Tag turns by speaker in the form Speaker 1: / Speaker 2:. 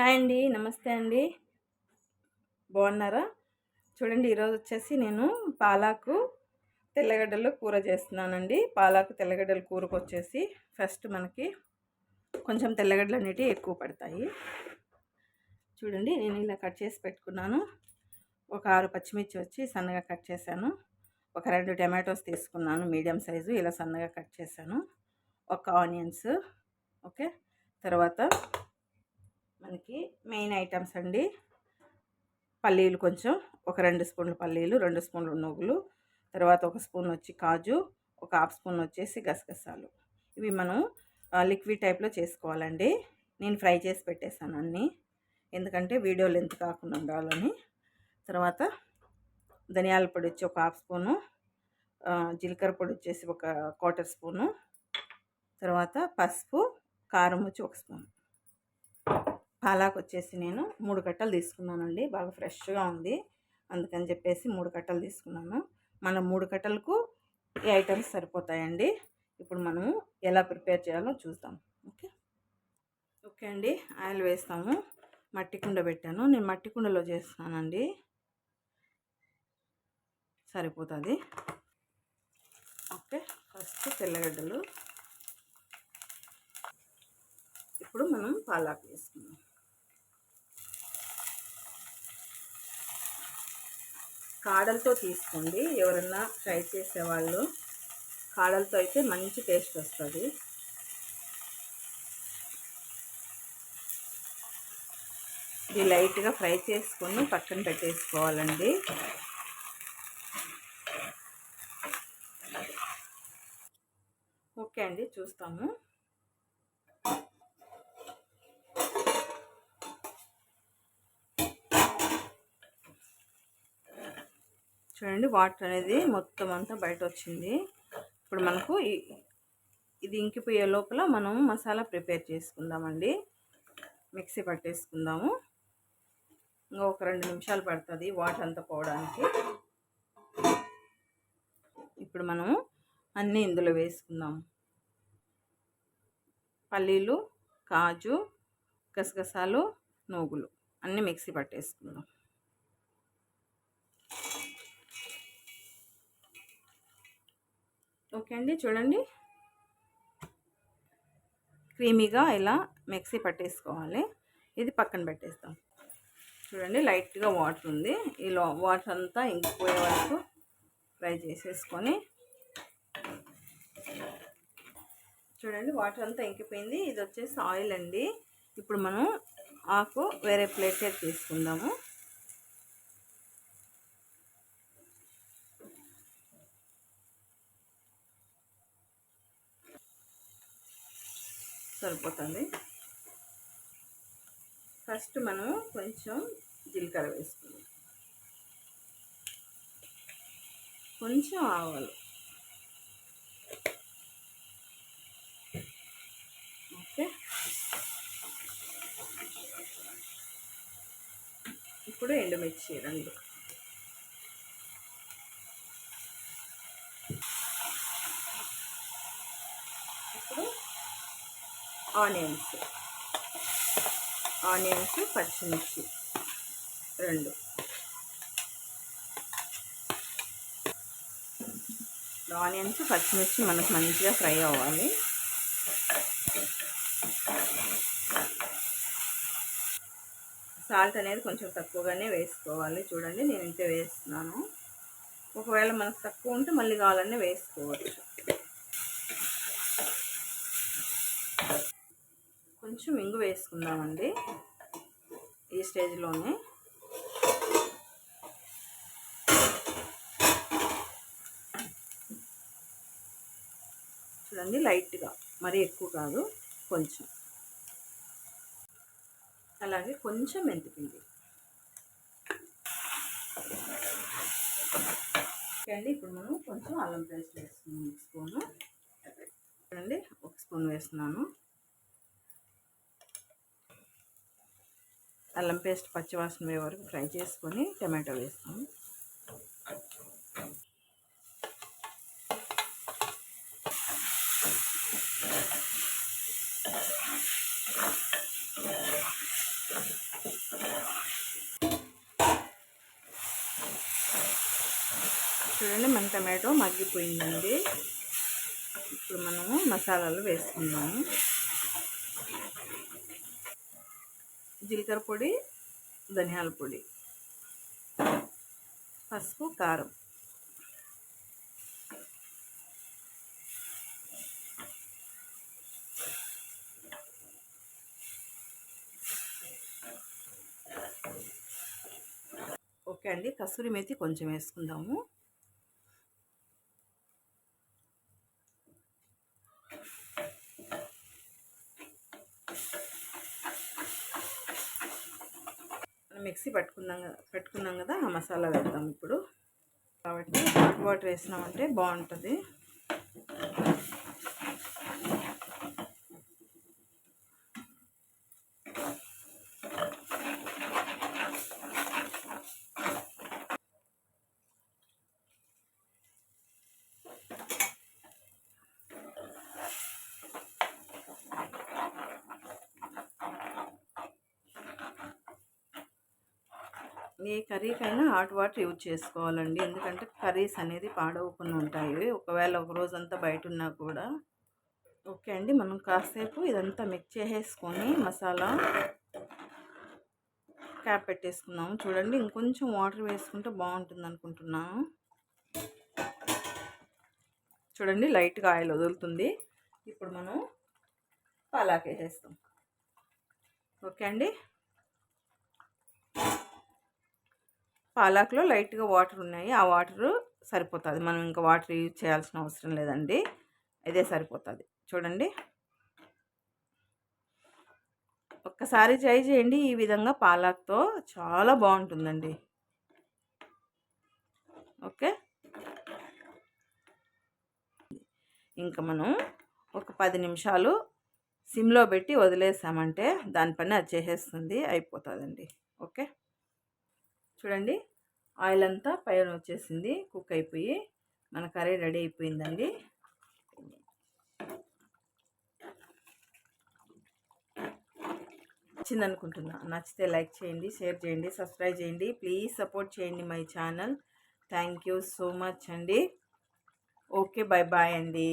Speaker 1: Hi అండి. నమస్తే అండి. బాగున్నారా? చూడండి, ఈరోజు వచ్చేసి నేను పాలాకు తెల్లగడ్డలు కూర చేస్తున్నానండి. పాలాకు తెల్లగడ్డల కూరకు వచ్చేసి ఫస్ట్ మనకి కొంచెం తెల్లగడ్డలు అనేటివి ఎక్కువ పడతాయి. చూడండి, నేను ఇలా కట్ చేసి పెట్టుకున్నాను. ఒక 6 పచ్చిమిర్చి వచ్చి సన్నగా కట్ చేశాను. ఒక 2 టమాటోస్ తీసుకున్నాను, మీడియం సైజు, ఇలా సన్నగా కట్ చేశాను. ఒక ఆనియన్స్. ఓకే, తర్వాత మనకి మెయిన్ ఐటమ్స్ అండి, పల్లీలు కొంచెం, ఒక 2 స్పూన్లు పల్లీలు, 2 స్పూన్లు నువ్వులు, తర్వాత ఒక స్పూన్ వచ్చి కాజు, ఒక హాఫ్ స్పూన్ వచ్చేసి గసగసాలు. ఇవి మనం లిక్విడ్ టైప్లో చేసుకోవాలండి. నేను ఫ్రై చేసి పెట్టేశాను అన్నీ, ఎందుకంటే వీడియో లెంత్ కాకుండా ఉండాలని. తర్వాత ధనియాల పొడి వచ్చి ఒక హాఫ్ స్పూను, జీలకర్ర పొడి వచ్చేసి ఒక 1/4 స్పూను, తర్వాత పసుపు, కారం వచ్చి 1 స్పూన్. పాలాకు వచ్చేసి నేను 3 కట్టలు తీసుకున్నానండి. బాగా ఫ్రెష్గా ఉంది, అందుకని చెప్పేసి 3 కట్టలు తీసుకున్నాను. మనం 3 కట్టలకు ఈ ఐటమ్స్ సరిపోతాయండి. ఇప్పుడు మనము ఎలా ప్రిపేర్ చేయాలో చూద్దాం. ఓకే అండి, ఆయిల్ వేస్తాము. మట్టి కుండ పెట్టాను, నేను మట్టి కుండలో చేస్తున్నానండి, సరిపోతుంది. ఓకే, ఫస్ట్ తెల్లగడ్డలు, ఇప్పుడు మనం పాలాకు వేసుకుందాం. కాడలతో తీసుకోండి, ఎవరన్నా ఫ్రై చేసేవాళ్ళు. కాడలతో అయితే మంచి టేస్ట్ వస్తుంది. ఇది లైట్గా ఫ్రై చేసుకొని పక్కన పెట్టేసుకోవాలండి. ఓకే అండి, చూస్తాము. చూడండి, వాటర్ అనేది మొత్తం అంతా బయట వచ్చింది. ఇప్పుడు మనకు ఇది ఇంకిపోయే లోపల మనం మసాలా ప్రిపేర్ చేసుకుందామండి. మిక్సీ పట్టేసుకుందాము. ఇంకా ఒక 2 నిమిషాలు పడుతుంది వాటర్ అంతా పోవడానికి. ఇప్పుడు మనము అన్నీ ఇందులో వేసుకుందాం. పల్లీలు, కాజు, గసగసాలు, నువ్వులు అన్నీ మిక్సీ పట్టేసుకుందాం. ఓకే అండి, చూడండి, క్రీమీగా ఇలా మిక్సీ పట్టేసుకోవాలి. ఇది పక్కన పెట్టేస్తాం. చూడండి, లైట్గా వాటర్ ఉంది. ఇలా వాటర్ అంతా ఇంకిపోయే వరకు ఫ్రై చేసేసుకొని, చూడండి వాటర్ అంతా ఇంకిపోయింది. ఇది వచ్చేసి ఆయిల్ అండి. ఇప్పుడు మనం ఆకు వేరే ప్లేట్ తీసుకుందాము. సరిపోతుంది. ఫస్ట్ మనం కొంచెం జీలకర్ర వేసుకుందాం, కొంచెం ఆవాలు. ఓకే, ఇప్పుడు ఎండుమిర్చి 2. ఇప్పుడు ఆనియన్స్, పచ్చిమిర్చి 2. ఆనియన్స్, పచ్చిమిర్చి మనకు మంచిగా ఫ్రై అవ్వాలి. సాల్ట్ అనేది కొంచెం తక్కువగానే వేసుకోవాలి. చూడండి, నేను ఇంతే వేస్తున్నాను. ఒకవేళ మనకు తక్కువ ఉంటే మళ్ళీ కావాలనే వేసుకోవచ్చు. కొంచెం ఇంగు వేసుకుందామండి ఈ స్టేజ్లోనే. చూడండి, లైట్గా, మరీ ఎక్కువ కాదు, కొంచెం. అలాగే కొంచెం మెంతిపిండి. ఓకే అండి, ఇప్పుడు మనం కొంచెం అల్లం పేస్ట్ వేస్తున్నాం, 1 స్పూను. చూడండి, 1 స్పూన్ వేస్తున్నాను. అల్లం పేస్ట్ పచ్చివాసన పోయే వరకు ఫ్రై చేసుకొని టమాటో వేస్తాము. చూడండి మన టమాటో మగ్గిపోయిందండి. ఇప్పుడు మనము మసాలాలు వేసుకుందాము. జీలకర్ర పొడి, ధనియాల పొడి, పసుపు, కారం. ఓకే అండి, కసూరి మేతి కొంచెం వేసుకుందాము. మిక్సీ పెట్టుకున్నాం కదా, ఆ మసాలా వేద్దాం ఇప్పుడు. కాబట్టి హాట్ వాటర్ వేసినామంటే బాగుంటుంది. ఏ కర్రీకైనా హాట్ వాటర్ యూజ్ చేసుకోవాలండి, ఎందుకంటే కర్రీస్ అనేది పాడవకుండా ఉంటాయి ఒకవేళ ఒక రోజంతా బయట ఉన్నా కూడా. ఓకే అండి, మనం కాసేపు ఇదంతా మిక్స్ చేసేసుకొని మసాలా క్యాప్ పెట్టేసుకున్నాము. చూడండి, ఇంకొంచెం వాటర్ వేసుకుంటే బాగుంటుంది అనుకుంటున్నాను. చూడండి, లైట్గా ఆయిల్ వదులుతుంది. ఇప్పుడు మనం పాలాక్ వేసేస్తాం. ఓకే అండి, పాలాకులో లైట్గా వాటర్ ఉన్నాయి, ఆ వాటరు సరిపోతుంది. మనం ఇంకా వాటర్ యూజ్ చేయాల్సిన అవసరం లేదండి, ఇదే సరిపోతుంది. చూడండి, ఒక్కసారి ట్రై చేయండి ఈ విధంగా పాలాక్తో, చాలా బాగుంటుందండి. ఓకే, ఇంకా మనం ఒక 10 నిమిషాలు సిమ్లో పెట్టి వదిలేసామంటే దాని పని అది చేసేస్తుంది, అయిపోతుందండి. ఓకే, చూడండి, ఆయిల్ అంతా పైన వచ్చేసింది, కుక్ అయిపోయి మన కర్రీ రెడీ అయిపోయిందండి. నచ్చింది అనుకుంటున్నా. నచ్చితే లైక్ చేయండి, షేర్ చేయండి, సబ్స్క్రైబ్ చేయండి. ప్లీజ్ సపోర్ట్ చేయండి my channel. Thank you so much అండి. ఓకే, బాయ్ బాయ్ అండి.